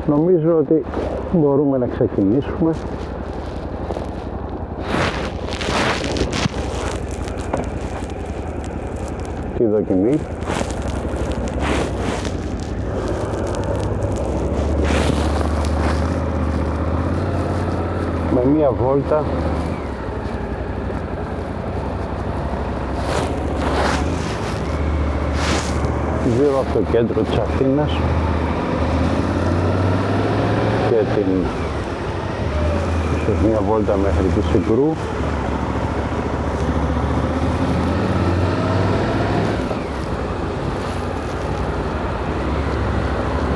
Νομίζω ότι μπορούμε να ξεκινήσουμε. Τη δοκιμή. Με μία βόλτα γύρω από το κέντρο της Αθήνας και ίσως μία βόλτα μέχρι τη Συγκρού.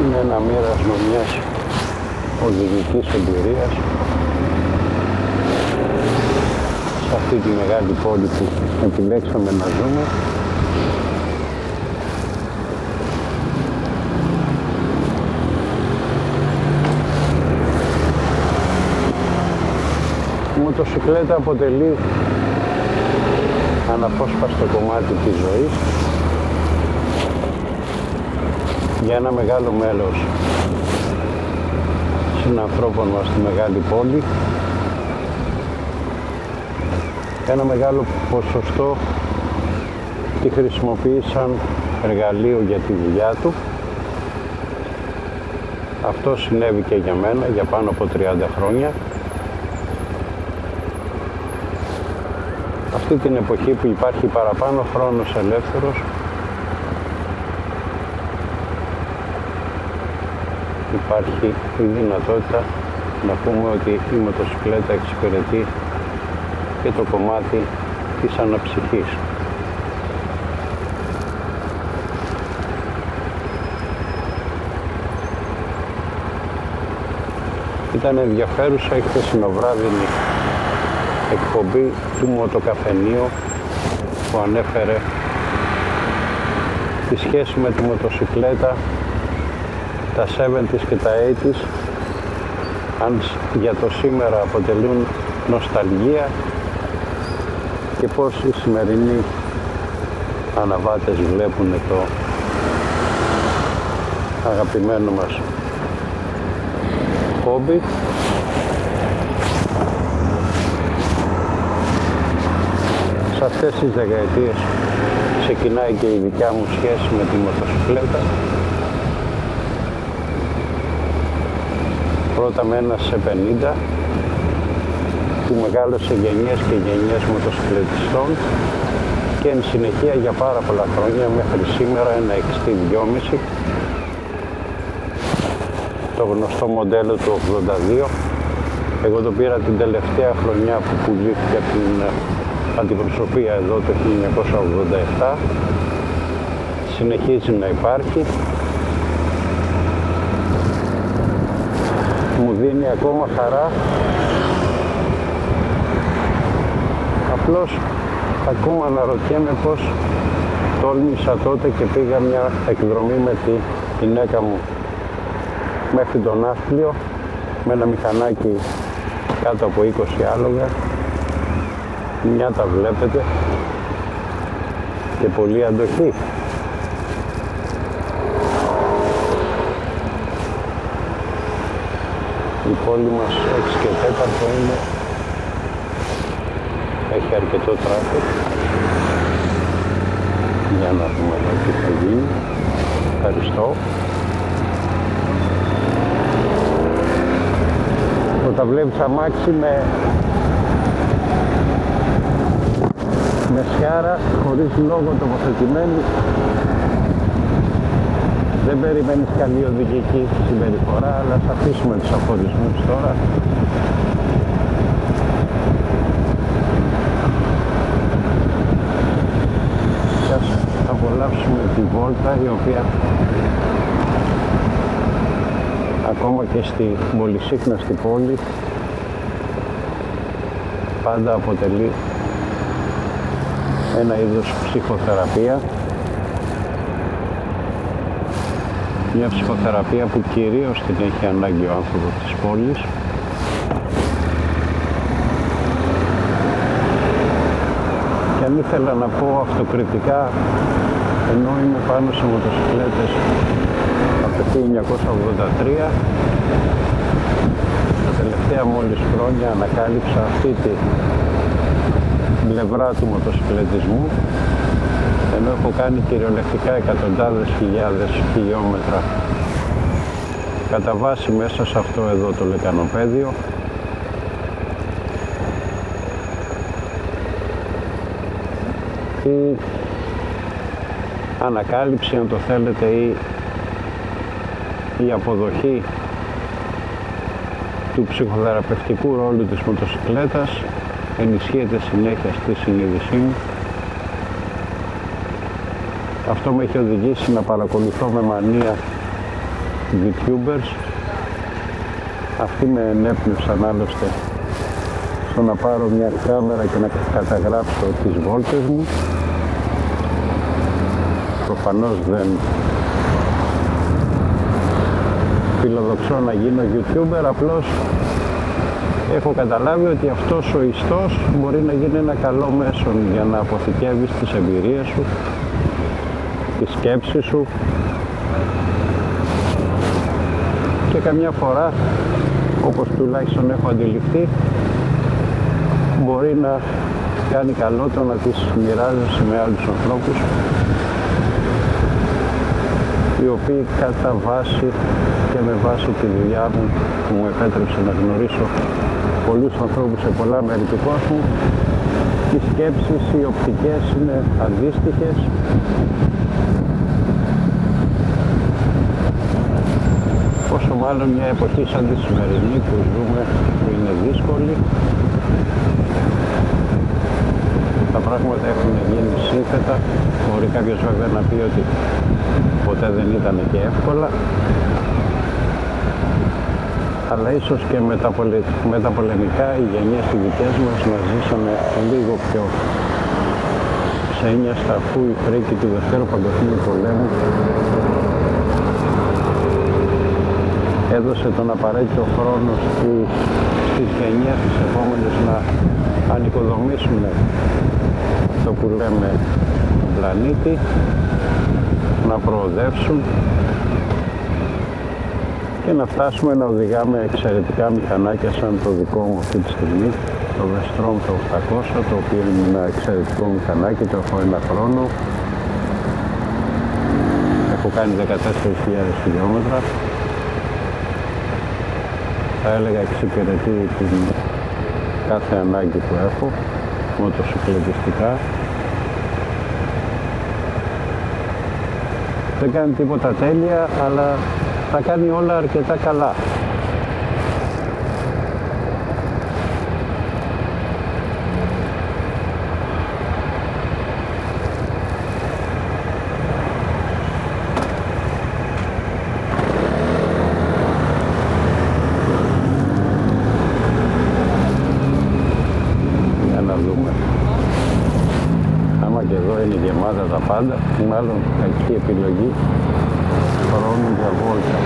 Είναι ένα μοίρασμα μιας οδηγικής εμπειρίας σε αυτή τη μεγάλη πόλη που επιλέξαμε να ζούμε. Η μοτοσυκλέτα αποτελεί αναπόσπαστο κομμάτι της ζωής για ένα μεγάλο μέλος συνανθρώπων μας στη μεγάλη πόλη. Ένα μεγάλο ποσοστό τη χρησιμοποίησαν εργαλείο για τη δουλειά του. Αυτό συνέβη και για μένα για πάνω από 30 χρόνια. Αυτή την εποχή που υπάρχει παραπάνω χρόνος ελεύθερος, υπάρχει η δυνατότητα να πούμε ότι η μοτοσυκλέτα εξυπηρετεί και το κομμάτι της αναψυχής. Ήταν ενδιαφέρουσα η χθεσινοβράδυνη εκπομπή του Μοτοκαφενείου που ανέφερε τη σχέση με τη μοτοσυκλέτα, τα 70's και τα 80's, αν για το σήμερα αποτελούν νοσταλγία και πώς οι σημερινοί αναβάτες βλέπουν το αγαπημένο μας χόμπι. Σε αυτές τις δεκαετίες ξεκινάει και η δικιά μου σχέση με τη μοτοσυκλέτα. Πρώτα με ένα σε 50 που μεγάλωσε γενιές και γενιές μοτοσυκλετιστών και εν συνεχεία για πάρα πολλά χρόνια μέχρι σήμερα ένα XT2,5, το γνωστό μοντέλο του 82. Εγώ το πήρα την τελευταία χρονιά που πουλήθηκε από την αντιπροσωπεία εδώ το 1987. Συνεχίζει να υπάρχει. Μου δίνει ακόμα χαρά. Απλώς ακόμα αναρωτιέμαι πως τόλμησα τότε και πήγα μια εκδρομή με τη γυναίκα μου μέχρι τον Άσπλιο με ένα μηχανάκι κάτω από 20 άλογα. Μια τα βλέπετε και πολύ αντοχή. Η πόλη μας 6 και 4 είναι, έχει αρκετό τράφικ. Για να δούμε εδώ τι θα γίνει. Ευχαριστώ. Όταν βλέπεις αμάξι με σιάρα χωρίς λόγο τοποθετημένη, δεν περιμένεις καλή οδηγική συμπεριφορά, αλλά θα αφήσουμε τους αφορισμούς τώρα. Και ας απολαύσουμε τη βόλτα, η οποία ακόμα και στη μολυσύχναστη πόλη πάντα αποτελεί ένα είδος ψυχοθεραπεία. Μια ψυχοθεραπεία που κυρίως την έχει ανάγκη ο άνθρωπος της πόλης. Και αν ήθελα να πω αυτοκριτικά, ενώ είμαι πάνω σε μοτοσυκλέτες του 1983. Τα τελευταία μόλις χρόνια ανακάλυψα αυτή τη πλευρά του μοτοσυκλετισμού, ενώ έχω κάνει κυριολεκτικά εκατοντάδες χιλιάδες χιλιόμετρα κατά βάση μέσα σε αυτό εδώ το λεκανοπέδιο. Η ανακάλυψη, αν το θέλετε, ή η αποδοχή του ψυχοθεραπευτικού ρόλου της μοτοσυκλέτας ενισχύεται συνέχεια στη συνείδησή μου. Αυτό με έχει οδηγήσει να παρακολουθώ με μανία YouTubers. Αυτοί με ενέπνευσαν άλλωστε στο να πάρω μια κάμερα και να καταγράψω τις βόλτες μου. Προφανώς δεν φιλοδοξώ να γίνω YouTuber, απλώς έχω καταλάβει ότι αυτός ο ιστός μπορεί να γίνει ένα καλό μέσο για να αποθηκεύεις τις εμπειρίες σου, τις σκέψεις σου, και καμιά φορά, όπως τουλάχιστον έχω αντιληφθεί, μπορεί να κάνει καλό το να τις μοιράζεσαι με άλλους ανθρώπους, οι οποίοι κατά βάση και με βάση τη δουλειά μου που μου επέτρεψε να γνωρίσω πολλούς ανθρώπους σε πολλά μέρη του κόσμου, οι σκέψεις, οι οπτικές είναι αντίστοιχες. Πόσο μάλλον μια εποχή σαν τη σημερινή που ζούμε, που είναι δύσκολη. Τα πράγματα έχουν γίνει σύνθετα. Μπορεί κάποιος βέβαια να πει ότι ποτέ δεν ήταν και εύκολα, αλλά ίσως και με τα πολεμικά οι γενιές οι δικές μας να ζήσανε λίγο πιο ξένιαστα, αφού η φρίκη του Δευτέρου Παγκοσμίου Πολέμου έδωσε τον απαραίτητο χρόνο στις γενιές τις επόμενες να ανοικοδομήσουν αυτό που λέμε πλανήτη, να προοδεύσουν και να φτάσουμε να οδηγάμε εξαιρετικά μηχανάκια σαν το δικό μου αυτή τη στιγμή, το Vestrom το 800, το οποίο είναι ένα εξαιρετικό μηχανάκι, το έχω ένα χρόνο, έχω κάνει 14.000 χιλιόμετρα. Θα έλεγα εξυπηρετεί την κάθε ανάγκη που έχω μοτοσυκλετιστικά. Δεν κάνει τίποτα τέλεια, αλλά θα κάνει όλα αρκετά καλά. Τα πάντα, μάλλον κακή επιλογή χρόνου για βόλτα.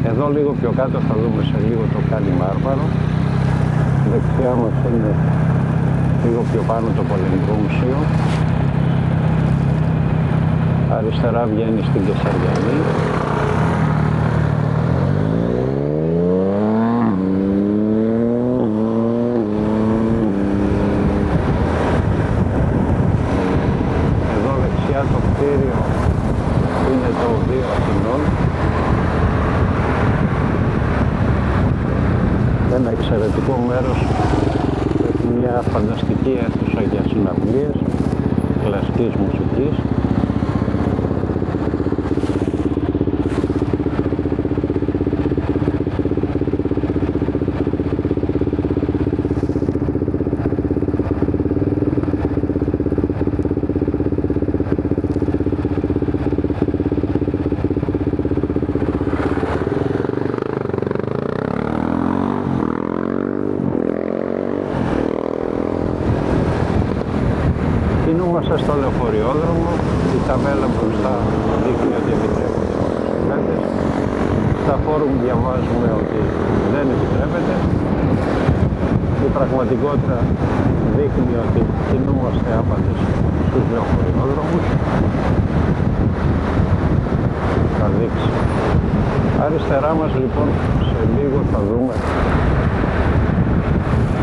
Εδώ λίγο πιο κάτω θα δούμε σε λίγο το Κάνι Μάρμαρο. Δεξιά μας είναι λίγο πιο πάνω το Πολεμικό Μουσείο. Αριστερά βγαίνει στην Κεσαριανή. Εδώ δεξιά το κτίριο είναι το Οδείο Αθηνών. Ένα εξαιρετικό μέρος, έχει μια φανταστική αίθουσα για συναυλίες κλασικής μουσικής. Κινούμαστε στο λεωφοριόδρομο, η ταβέλα μπροστά δείχνει ότι επιτρέπονται μοτοσυκλέτες. Στα φόρουμ διαβάζουμε ότι δεν πραγματικότητα δείχνει ότι κινούμαστε άπαντες στους λεωφορειόδρομους. Θα δείξει. Αριστερά μας λοιπόν σε λίγο θα δούμε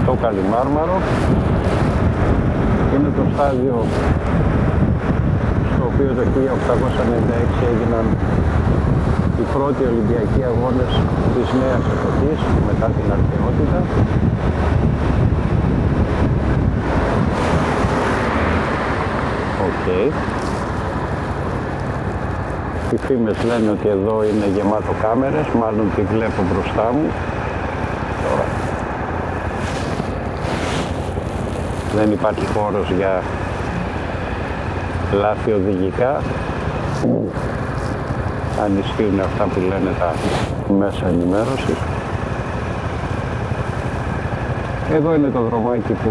το Καλιμάρμαρο. Είναι το στάδιο στο οποίο το 1896 έγιναν οι πρώτοι Ολυμπιακοί αγώνες της νέας εποχής μετά την αρχαιότητα. Οι φήμες λένε ότι εδώ είναι γεμάτο κάμερες, μάλλον τη βλέπω μπροστά μου. Τώρα. Δεν υπάρχει χώρος για λάθη οδηγικά. Αν ισχύουν αυτά που λένε τα μέσα ενημέρωσης. Εδώ είναι το δρομάκι που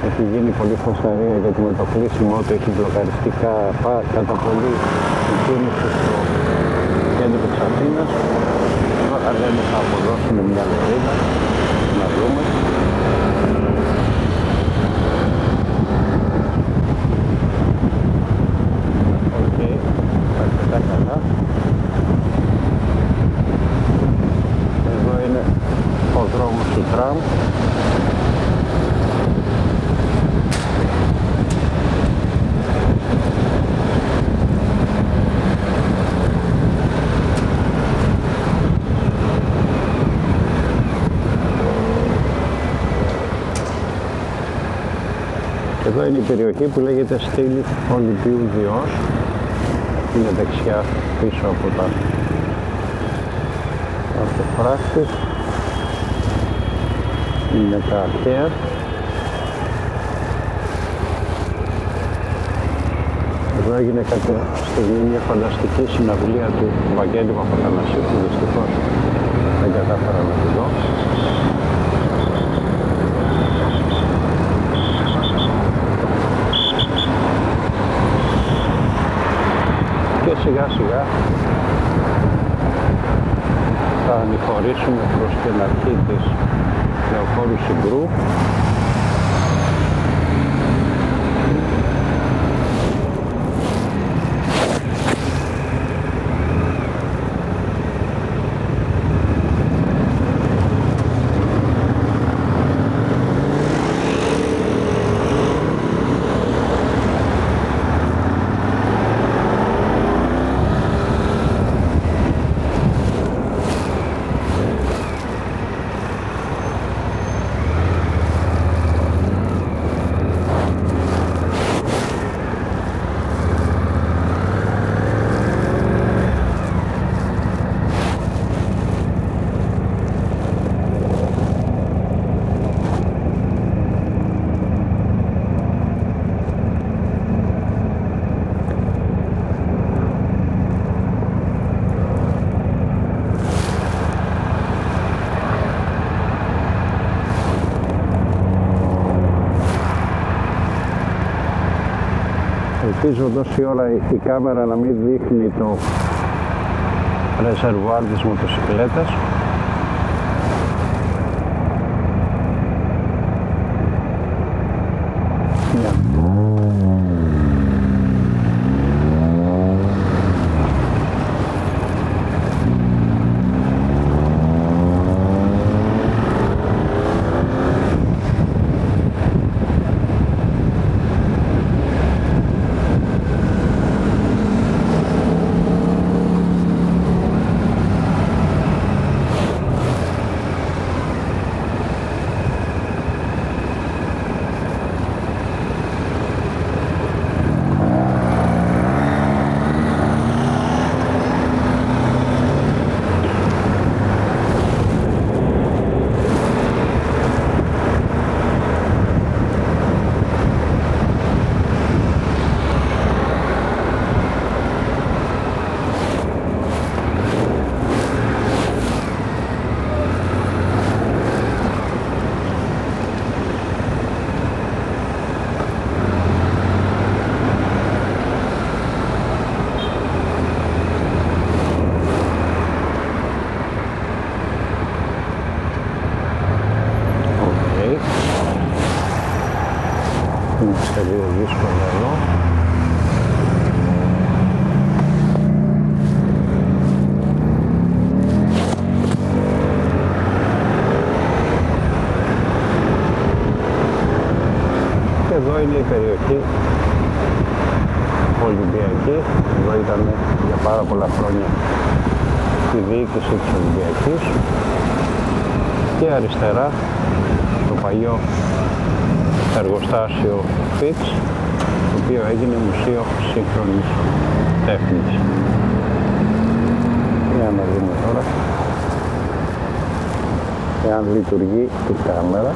έχει γίνει πολύ φασαρία, γιατί με το κλείσιμο του έχει μπλοκαριστεί κατά πολύ η κίνηση στο κέντρο της Αθήνας. Τώρα λένε θα αποδώσουν μια λωρίδα, να δούμε. Οκ, αρκετά καλά. Εδώ είναι ο δρόμος του τραμ. Εδώ είναι η περιοχή που λέγεται Στήλη Ολυμπίου Διός. Είναι δεξιά πίσω από τα αυτοφράκτης. Είναι τα αρχαία. Εδώ έγινε κάποια στιγμή μια φανταστική συναυλία του Βαγγέλη Παπαθανασίου, που δυστυχώς δεν κατάφερα να τη δω. Και σιγά σιγά θα ανηφορήσουμε προς την αρχή της Λεωφόρου Συγκρού. Ελπίζω τόση ώρα η κάμερα να μην δείχνει το ρεζερβουάρ της μοτοσυκλέτας. είμαστε λίγο δύσκολα εδώ. Και εδώ είναι η περιοχή Ολυμπιακή. Εδώ ήταν για πάρα πολλά χρόνια η διοίκηση της Ολυμπιακής. Και αριστερά το παλιό εργοστάσιο Fitch, το οποίο έγινε μουσείο σύγχρονης τέχνης. Για να δούμε τώρα εάν λειτουργεί η κάμερα.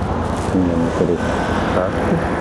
Είναι μικρή κάρτη.